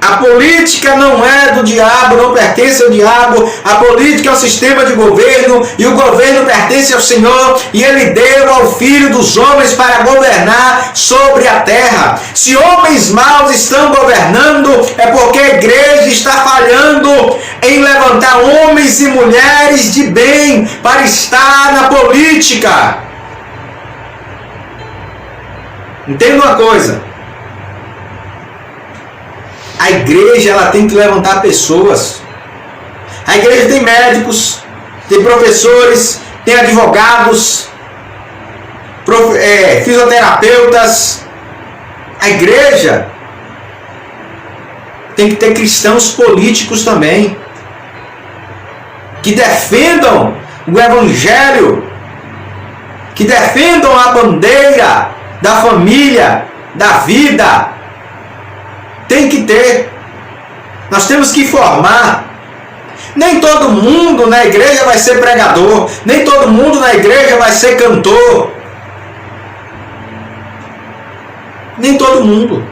A política não é do diabo, não pertence ao diabo. A política é um sistema de governo e o governo pertence ao Senhor, e Ele deu ao Filho dos homens para governar sobre a terra. Se homens maus estão governando, é porque a igreja está falhando em levantar homens e mulheres de bem para estar na política. Entenda uma coisa. A igreja ela tem que levantar pessoas. A igreja tem médicos, tem professores, tem advogados, fisioterapeutas. A igreja tem que ter cristãos políticos também, que defendam o evangelho, que defendam a bandeira da família, da vida. Tem que ter. Nós temos que formar. Nem todo mundo na igreja vai ser pregador. Nem todo mundo na igreja vai ser cantor. Nem todo mundo.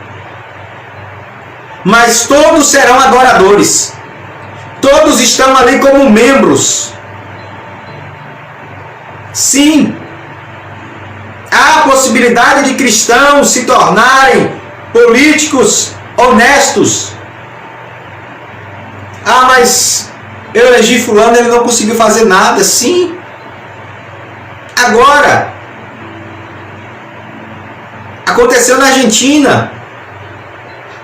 Mas todos serão adoradores. Todos estão ali como membros. Sim. Há a possibilidade de cristãos se tornarem políticos honestos. Ah, mas eu elegi fulano, ele não conseguiu fazer nada. Sim. Agora, aconteceu na Argentina.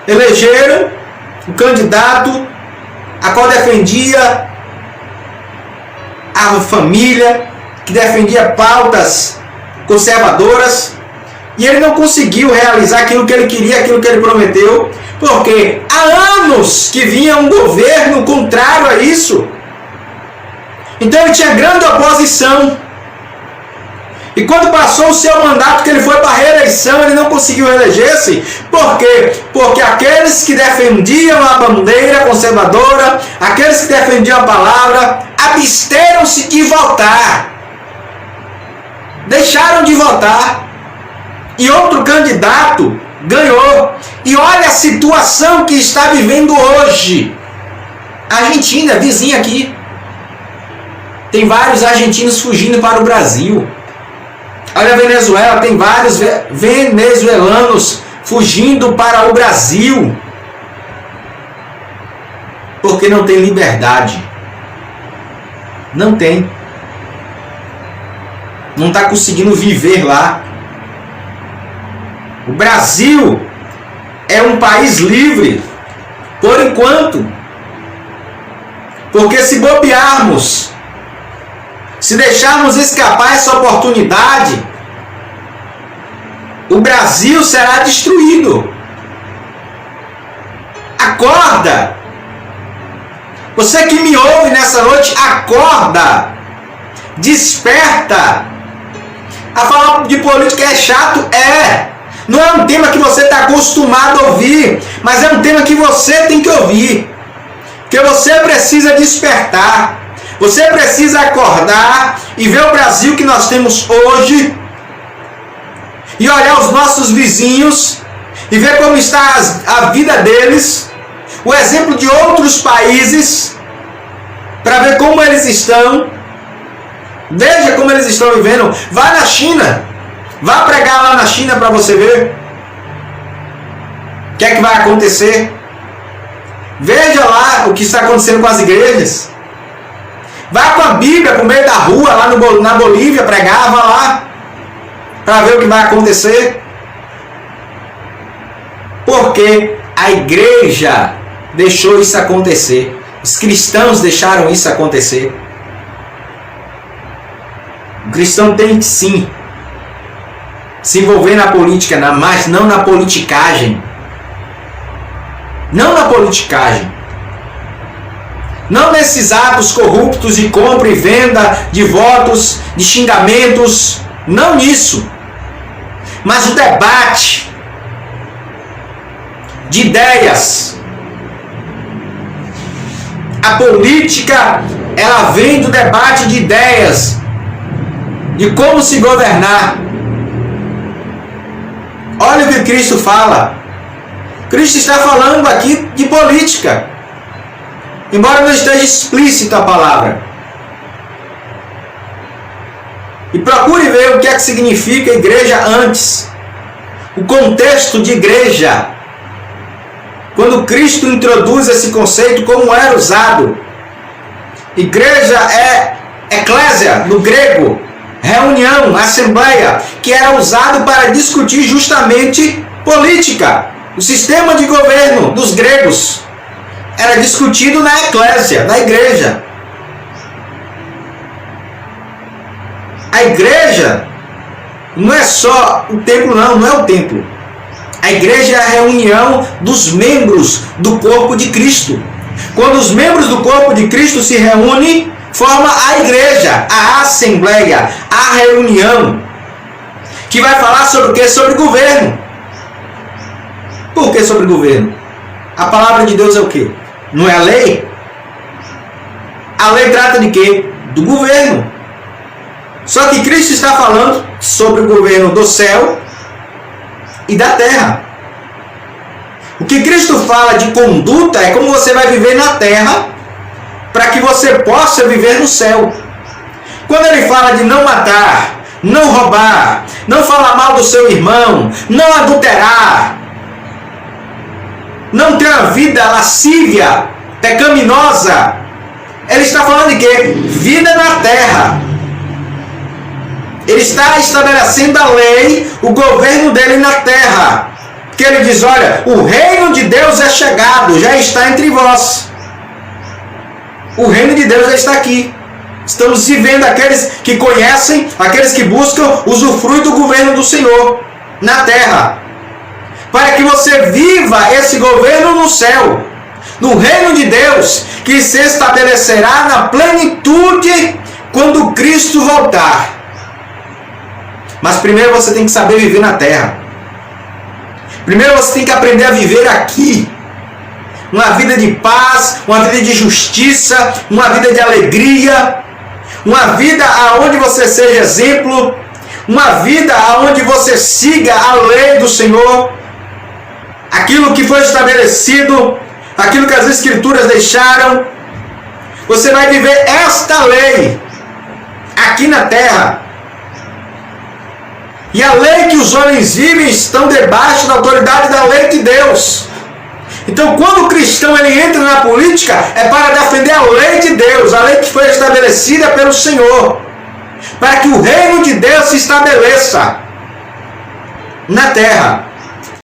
Elegeram um candidato a qual defendia a família, que defendia pautas conservadoras, e ele não conseguiu realizar aquilo que ele queria, aquilo que ele prometeu, porque há anos que vinha um governo contrário a isso. Então ele tinha grande oposição. E quando passou o seu mandato, que ele foi para a reeleição, ele não conseguiu reeleger-se. Por quê? Porque aqueles que defendiam a bandeira conservadora, aqueles que defendiam a palavra, absteram-se de votar. Deixaram de votar. E outro candidato ganhou. E olha a situação que está vivendo hoje. A Argentina, vizinha aqui. Tem vários argentinos fugindo para o Brasil. Olha a Venezuela, tem vários venezuelanos fugindo para o Brasil. Porque não tem liberdade. Não tem. Não está conseguindo viver lá. O Brasil é um país livre, por enquanto. Porque se bobearmos, se deixarmos escapar essa oportunidade, o Brasil será destruído. Acorda! Você que me ouve nessa noite, acorda! Desperta! A falar de política é chato? É! Não é um tema que você está acostumado a ouvir, mas é um tema que você tem que ouvir. Porque você precisa despertar. Você precisa acordar e ver o Brasil que nós temos hoje. E olhar os nossos vizinhos e ver como está a vida deles. O exemplo de outros países. Para ver como eles estão. Veja como eles estão vivendo. Vá na China. Vá pregar lá na China para você ver. O que é que vai acontecer? Veja lá o que está acontecendo com as igrejas. Vá com a Bíblia para o meio da rua, lá na Bolívia, pregar, vá lá. Para ver o que vai acontecer. Porque a igreja deixou isso acontecer. Os cristãos deixaram isso acontecer. O cristão tem que sim se envolver na política, mas não na politicagem. Não na politicagem. Não nesses atos corruptos de compra e venda de votos, de xingamentos. Não nisso. Mas o debate de ideias. A política, ela vem do debate de ideias. De como se governar. Olha o que Cristo fala. Cristo está falando aqui de política, embora não esteja explícita a palavra. E procure ver o que é que significa igreja antes, o contexto de igreja, quando Cristo introduz esse conceito, como era usado. Igreja é eclésia, no grego, reunião, assembleia, que era usado para discutir justamente política. O sistema de governo dos gregos era discutido na eclésia, na igreja. A igreja não é só o templo, não é o templo. A igreja é a reunião dos membros do corpo de Cristo. Quando os membros do corpo de Cristo se reúnem, forma a igreja, a assembleia, a reunião, que vai falar sobre o quê? Sobre governo. Por que sobre governo? A palavra de Deus é o quê? Não é a lei? A lei trata de quê? Do governo. Só que Cristo está falando sobre o governo do céu e da terra. O que Cristo fala de conduta é como você vai viver na terra para que você possa viver no céu. Quando ele fala de não matar, não roubar, não falar mal do seu irmão, não adulterar, não ter uma vida lascívia, pecaminosa, ele está falando de quê? Vida na terra. Ele está estabelecendo a lei, o governo dele na terra. Que ele diz, olha, o reino de Deus é chegado, já está entre vós. O reino de Deus já está aqui. Estamos vivendo aqueles que conhecem, aqueles que buscam usufruir do governo do Senhor na terra. Para que você viva esse governo no céu, no reino de Deus, que se estabelecerá na plenitude quando Cristo voltar. Mas primeiro você tem que saber viver na terra. Primeiro você tem que aprender a viver aqui. Uma vida de paz, uma vida de justiça, uma vida de alegria, uma vida onde você seja exemplo, uma vida onde você siga a lei do Senhor, aquilo que foi estabelecido, aquilo que as Escrituras deixaram. Você vai viver esta lei aqui na terra. E a lei que os homens vivem estão debaixo da autoridade da lei de Deus. Então, quando o cristão ele entra na política, é para defender a lei de Deus, a lei que foi estabelecida pelo Senhor, para que o reino de Deus se estabeleça na terra.